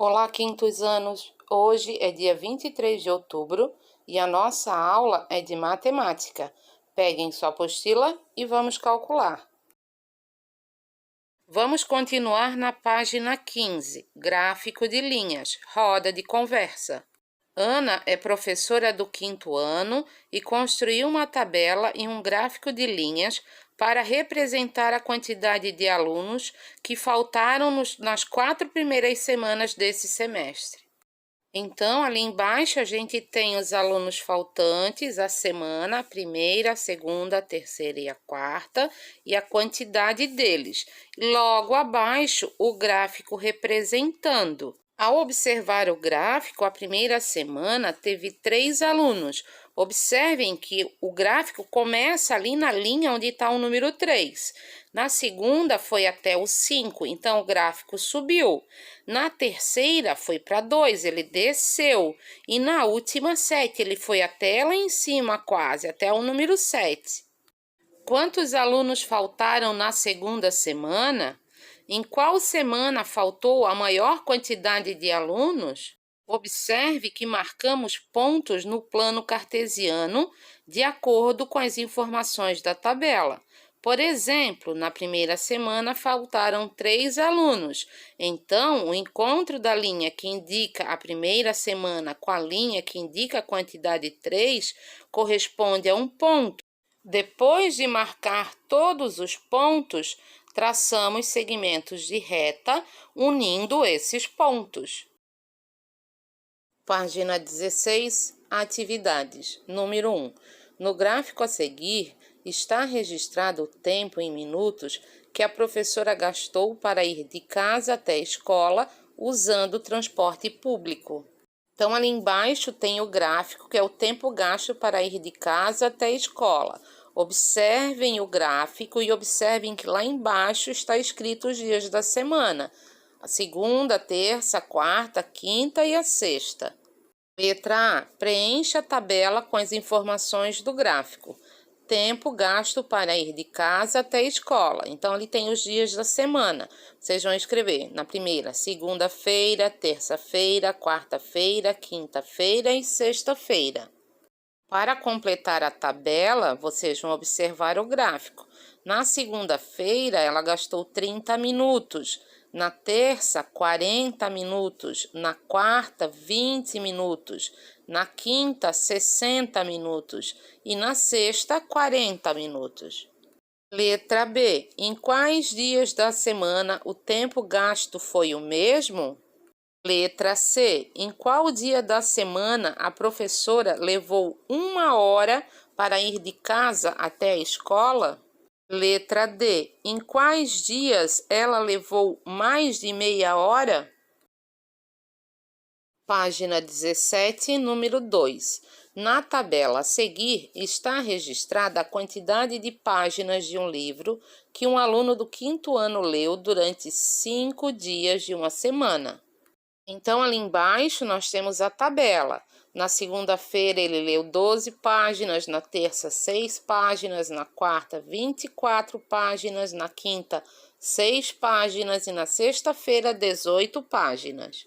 Olá, quintos anos! Hoje é dia 23 de outubro e a nossa aula é de matemática. Peguem sua apostila e vamos calcular. Vamos continuar na página 15, gráfico de linhas, roda de conversa. Ana é professora do quinto ano e construiu uma tabela e um gráfico de linhas para representar a quantidade de alunos que faltaram nas 4 primeiras semanas desse semestre. Então, ali embaixo a gente tem os alunos faltantes, a semana, a primeira, a segunda, a terceira e a quarta, e a quantidade deles. Logo abaixo, o gráfico representando. Ao observar o gráfico, a primeira semana teve 3 alunos. Observem que o gráfico começa ali na linha onde está o número 3. Na segunda foi até o 5, então o gráfico subiu. Na terceira foi para 2, ele desceu. E na última 7, ele foi até lá em cima quase, até o número 7. Quantos alunos faltaram na segunda semana? Em qual semana faltou a maior quantidade de alunos? Observe que marcamos pontos no plano cartesiano de acordo com as informações da tabela. Por exemplo, na primeira semana faltaram 3 alunos. Então, o encontro da linha que indica a primeira semana com a linha que indica a quantidade 3 corresponde a um ponto. Depois de marcar todos os pontos, traçamos segmentos de reta unindo esses pontos. Página 16, atividades. Número 1. No gráfico a seguir, está registrado o tempo em minutos que a professora gastou para ir de casa até a escola usando o transporte público. Então, ali embaixo tem o gráfico, que é o tempo gasto para ir de casa até a escola. Observem o gráfico e observem que lá embaixo está escrito os dias da semana. A segunda, a terça, a quarta, a quinta e a sexta. Letra A. Preencha a tabela com as informações do gráfico. Tempo gasto para ir de casa até a escola. Então, ali tem os dias da semana. Vocês vão escrever na primeira, segunda-feira, terça-feira, quarta-feira, quinta-feira e sexta-feira. Para completar a tabela, vocês vão observar o gráfico. Na segunda-feira, ela gastou 30 minutos. Na terça, 40 minutos. Na quarta, 20 minutos. Na quinta, 60 minutos. E na sexta, 40 minutos. Letra B. Em quais dias da semana o tempo gasto foi o mesmo? Letra C. Em qual dia da semana a professora levou 1 hora para ir de casa até a escola? Letra D. Em quais dias ela levou mais de meia hora? Página 17, número 2. Na tabela a seguir está registrada a quantidade de páginas de um livro que um aluno do quinto ano leu durante 5 dias de uma semana. Então, ali embaixo nós temos a tabela. Na segunda-feira ele leu 12 páginas, na terça 6 páginas, na quarta 24 páginas, na quinta 6 páginas e na sexta-feira 18 páginas.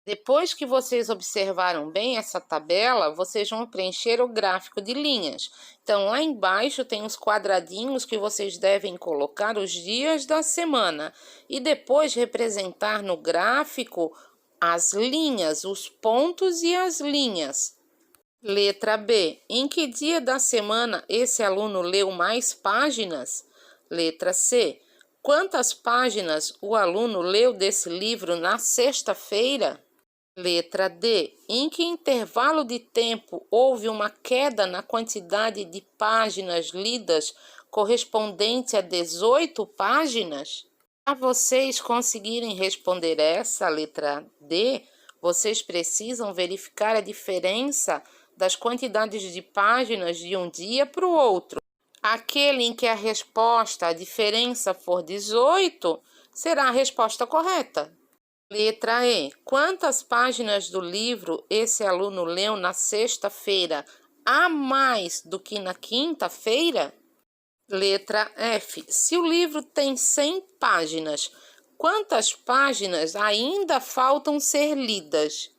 Depois que vocês observaram bem essa tabela, vocês vão preencher o gráfico de linhas. Então, lá embaixo tem os quadradinhos que vocês devem colocar os dias da semana e depois representar no gráfico as linhas, os pontos e as linhas. Letra B. Em que dia da semana esse aluno leu mais páginas? Letra C. Quantas páginas o aluno leu desse livro na sexta-feira? Letra D. Em que intervalo de tempo houve uma queda na quantidade de páginas lidas correspondente a 18 páginas? Para vocês conseguirem responder essa letra D, vocês precisam verificar a diferença das quantidades de páginas de um dia para o outro. Aquele em que a resposta, a diferença for 18, será a resposta correta. Letra E. Quantas páginas do livro esse aluno leu na sexta-feira a mais do que na quinta-feira? Letra F. Se o livro tem 100 páginas, quantas páginas ainda faltam ser lidas?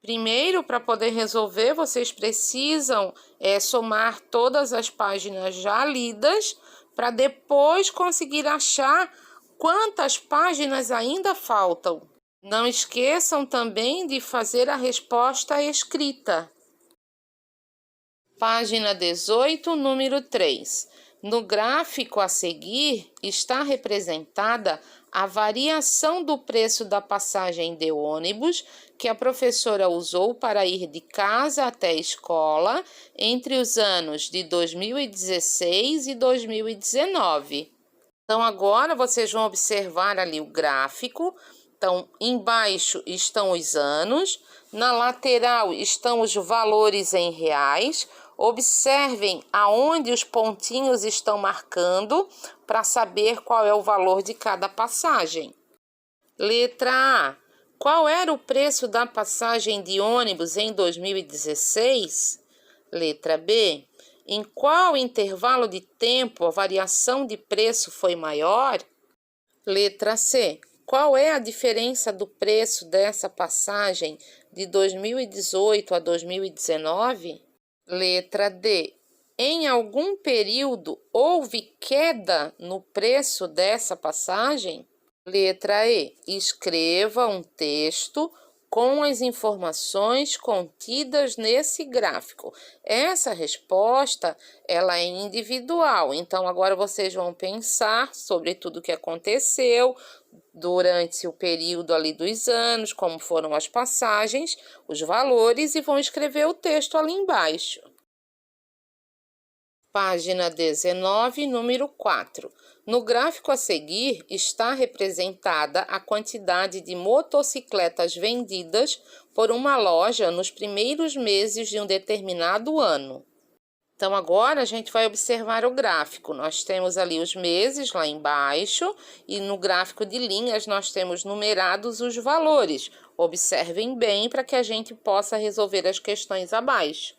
Primeiro, para poder resolver, vocês precisam somar todas as páginas já lidas, para depois conseguir achar quantas páginas ainda faltam. Não esqueçam também de fazer a resposta escrita. Página 18, número 3. No gráfico a seguir está representada a variação do preço da passagem de ônibus que a professora usou para ir de casa até a escola entre os anos de 2016 e 2019. Então, agora vocês vão observar ali o gráfico. Então, embaixo estão os anos, na lateral estão os valores em reais. Observem aonde os pontinhos estão marcando para saber qual é o valor de cada passagem. Letra A. Qual era o preço da passagem de ônibus em 2016? Letra B. Em qual intervalo de tempo a variação de preço foi maior? Letra C. Qual é a diferença do preço dessa passagem de 2018 a 2019? Letra D. Em algum período houve queda no preço dessa passagem? Letra E. Escreva um texto com as informações contidas nesse gráfico. Essa resposta, ela é individual, então agora vocês vão pensar sobre tudo o que aconteceu durante o período ali dos anos, como foram as passagens, os valores e vão escrever o texto ali embaixo. Página 19, número 4. No gráfico a seguir está representada a quantidade de motocicletas vendidas por uma loja nos primeiros meses de um determinado ano. Então, agora a gente vai observar o gráfico. Nós temos ali os meses lá embaixo e no gráfico de linhas nós temos numerados os valores. Observem bem para que a gente possa resolver as questões abaixo.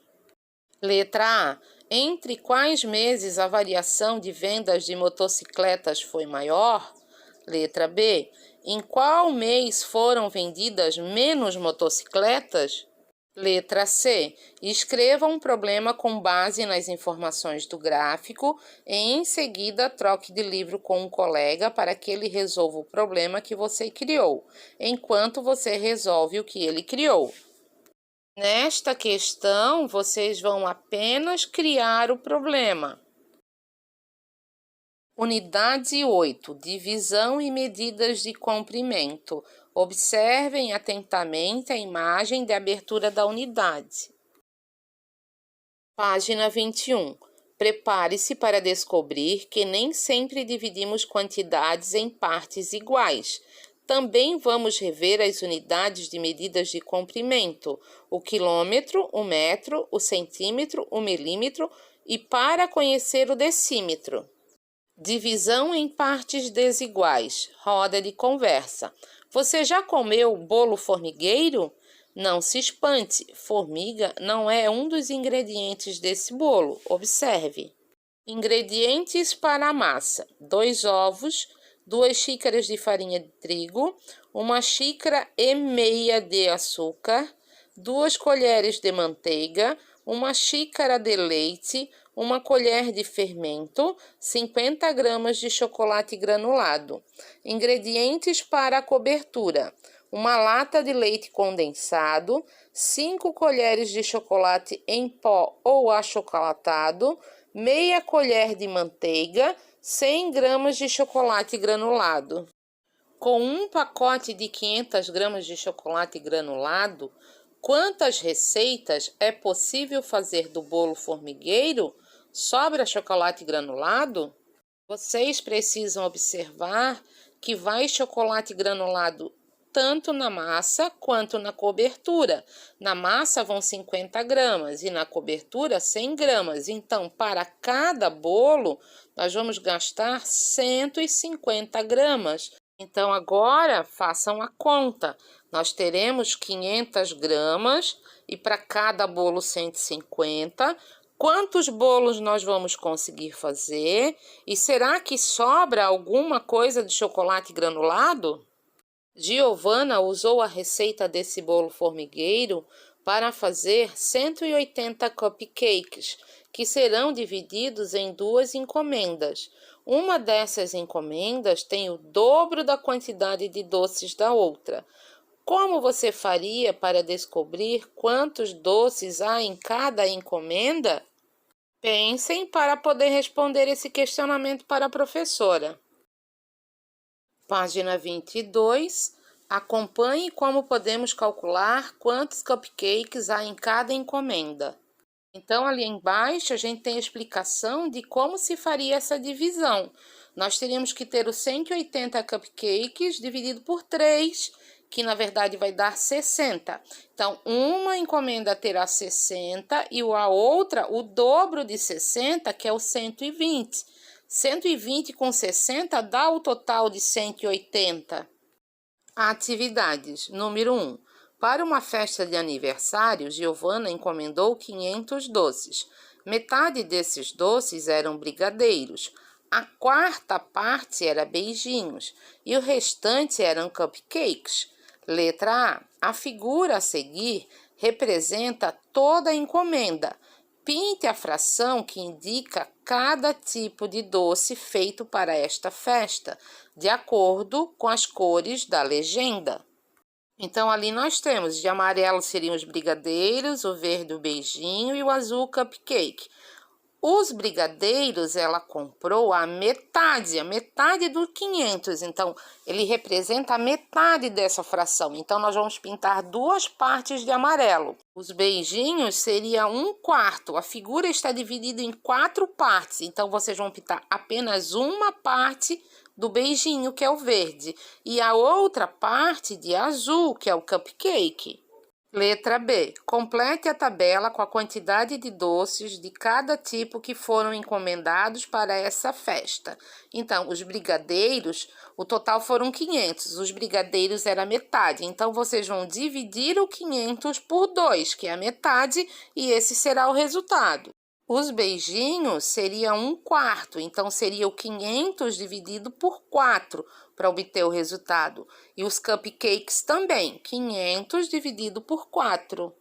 Letra A. Entre quais meses a variação de vendas de motocicletas foi maior? Letra B. Em qual mês foram vendidas menos motocicletas? Letra C. Escreva um problema com base nas informações do gráfico e, em seguida, troque de livro com um colega para que ele resolva o problema que você criou, enquanto você resolve o que ele criou. Nesta questão, vocês vão apenas criar o problema. Unidade 8. Divisão e medidas de comprimento. Observem atentamente a imagem de abertura da unidade. Página 21. Prepare-se para descobrir que nem sempre dividimos quantidades em partes iguais. Também vamos rever as unidades de medidas de comprimento, o quilômetro, o metro, o centímetro, o milímetro e para conhecer o decímetro. Divisão em partes desiguais. Roda de conversa. Você já comeu bolo formigueiro? Não se espante, formiga não é um dos ingredientes desse bolo. Observe. Ingredientes para a massa: 2 ovos, 2 xícaras de farinha de trigo, 1,5 xícaras de açúcar, 2 colheres de manteiga, 1 xícara de leite, 1 colher de fermento, 50 gramas de chocolate granulado. Ingredientes para a cobertura: 1 lata de leite condensado, 5 colheres de chocolate em pó ou achocolatado, meia colher de manteiga, 100 gramas de chocolate granulado. Com um pacote de 500 gramas de chocolate granulado, quantas receitas é possível fazer do bolo formigueiro? Sobra chocolate granulado? Vocês precisam observar que vai chocolate granulado tanto na massa quanto na cobertura. Na massa vão 50 gramas e na cobertura 100 gramas. Então, para cada bolo, nós vamos gastar 150 gramas. Então, agora, façam a conta. Nós teremos 500 gramas e para cada bolo 150. Quantos bolos nós vamos conseguir fazer? E será que sobra alguma coisa de chocolate granulado? Giovana usou a receita desse bolo formigueiro para fazer 180 cupcakes, que serão divididos em 2 encomendas. Uma dessas encomendas tem o dobro da quantidade de doces da outra. Como você faria para descobrir quantos doces há em cada encomenda? Pensem para poder responder esse questionamento para a professora. Página 22. Acompanhe como podemos calcular quantos cupcakes há em cada encomenda. Então, ali embaixo, a gente tem a explicação de como se faria essa divisão. Nós teríamos que ter os 180 cupcakes dividido por 3, que na verdade vai dar 60. Então, uma encomenda terá 60 e a outra o dobro de 60, que é o 120. 120 com 60 dá o total de 180. Atividades. Número 1. Para uma festa de aniversário, Giovana encomendou 500 doces. Metade desses doces eram brigadeiros. A quarta parte era beijinhos e o restante eram cupcakes. Letra A. A figura a seguir representa toda a encomenda. Pinte a fração que indica cada tipo de doce feito para esta festa, de acordo com as cores da legenda. Então, ali nós temos, de amarelo seriam os brigadeiros, o verde o beijinho e o azul o cupcake. Os brigadeiros ela comprou a metade do 500, então ele representa a metade dessa fração. Então nós vamos pintar 2 partes de amarelo. Os beijinhos seria 1/4, a figura está dividida em 4 partes, então vocês vão pintar apenas uma parte do beijinho, que é o verde, e a outra parte de azul, que é o cupcake. Letra B. Complete a tabela com a quantidade de doces de cada tipo que foram encomendados para essa festa. Então, os brigadeiros, o total foram 500. Os brigadeiros era metade. Então, vocês vão dividir o 500 por 2, que é a metade, e esse será o resultado. Os beijinhos seria 1/4, então seria o 500 dividido por 4 para obter o resultado. E os cupcakes também, 500 dividido por 4.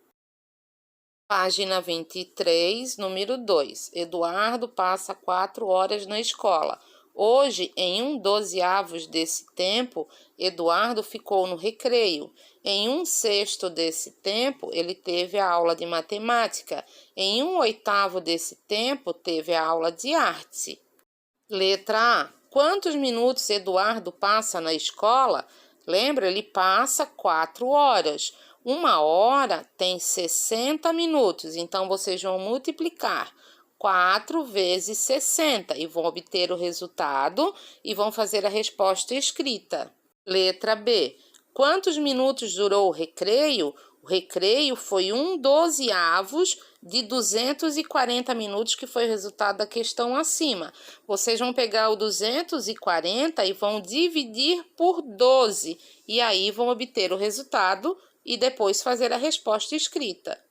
Página 23, número 2. Eduardo passa 4 horas na escola. Hoje, em 1/12 desse tempo, Eduardo ficou no recreio. Em 1/6 desse tempo, ele teve a aula de matemática. Em 1/8 desse tempo, teve a aula de arte. Letra A. Quantos minutos Eduardo passa na escola? Lembra, ele passa 4 horas. 1 hora tem 60 minutos, então vocês vão multiplicar 4 vezes 60 e vão obter o resultado e vão fazer a resposta escrita. Letra B. Quantos minutos durou o recreio? O recreio foi 1/12 de 240 minutos, que foi o resultado da questão acima. Vocês vão pegar o 240 e vão dividir por 12, e aí vão obter o resultado e depois fazer a resposta escrita.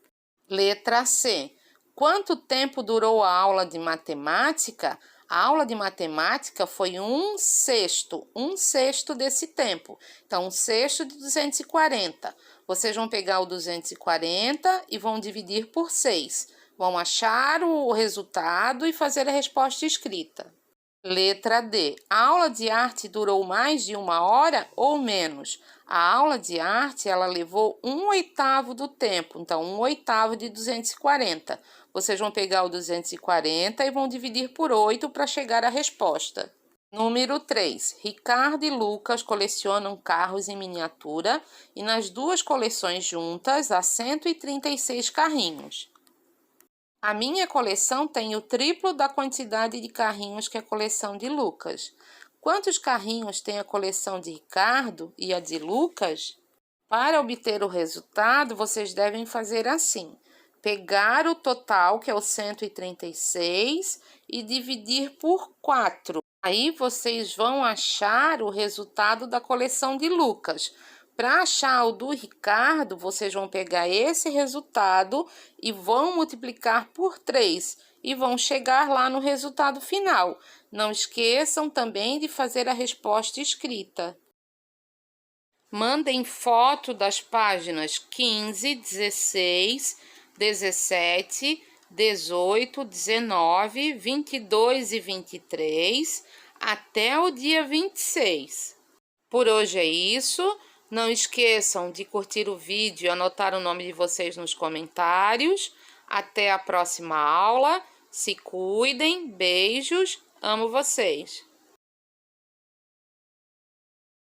Letra C. Quanto tempo durou a aula de matemática? A aula de matemática foi 1/6 desse tempo. Então, 1/6 de 240. Vocês vão pegar o 240 e vão dividir por 6. Vão achar o resultado e fazer a resposta escrita. Letra D. A aula de arte durou mais de 1 hora ou menos? A aula de arte ela levou 1/8 do tempo, então 1/8 de 240. Vocês vão pegar o 240 e vão dividir por 8 para chegar à resposta. Número 3. Ricardo e Lucas colecionam carros em miniatura e nas 2 coleções juntas há 136 carrinhos. A minha coleção tem o triplo da quantidade de carrinhos que a coleção de Lucas. Quantos carrinhos tem a coleção de Ricardo e a de Lucas? Para obter o resultado, vocês devem fazer assim: pegar o total, que é o 136, e dividir por 4. Aí vocês vão achar o resultado da coleção de Lucas. Para achar o do Ricardo, vocês vão pegar esse resultado e vão multiplicar por 3 e vão chegar lá no resultado final. Não esqueçam também de fazer a resposta escrita. Mandem foto das páginas 15, 16, 17, 18, 19, 22 e 23 até o dia 26. Por hoje é isso. Não esqueçam de curtir o vídeo e anotar o nome de vocês nos comentários. Até a próxima aula. Se cuidem. Beijos. Amo vocês.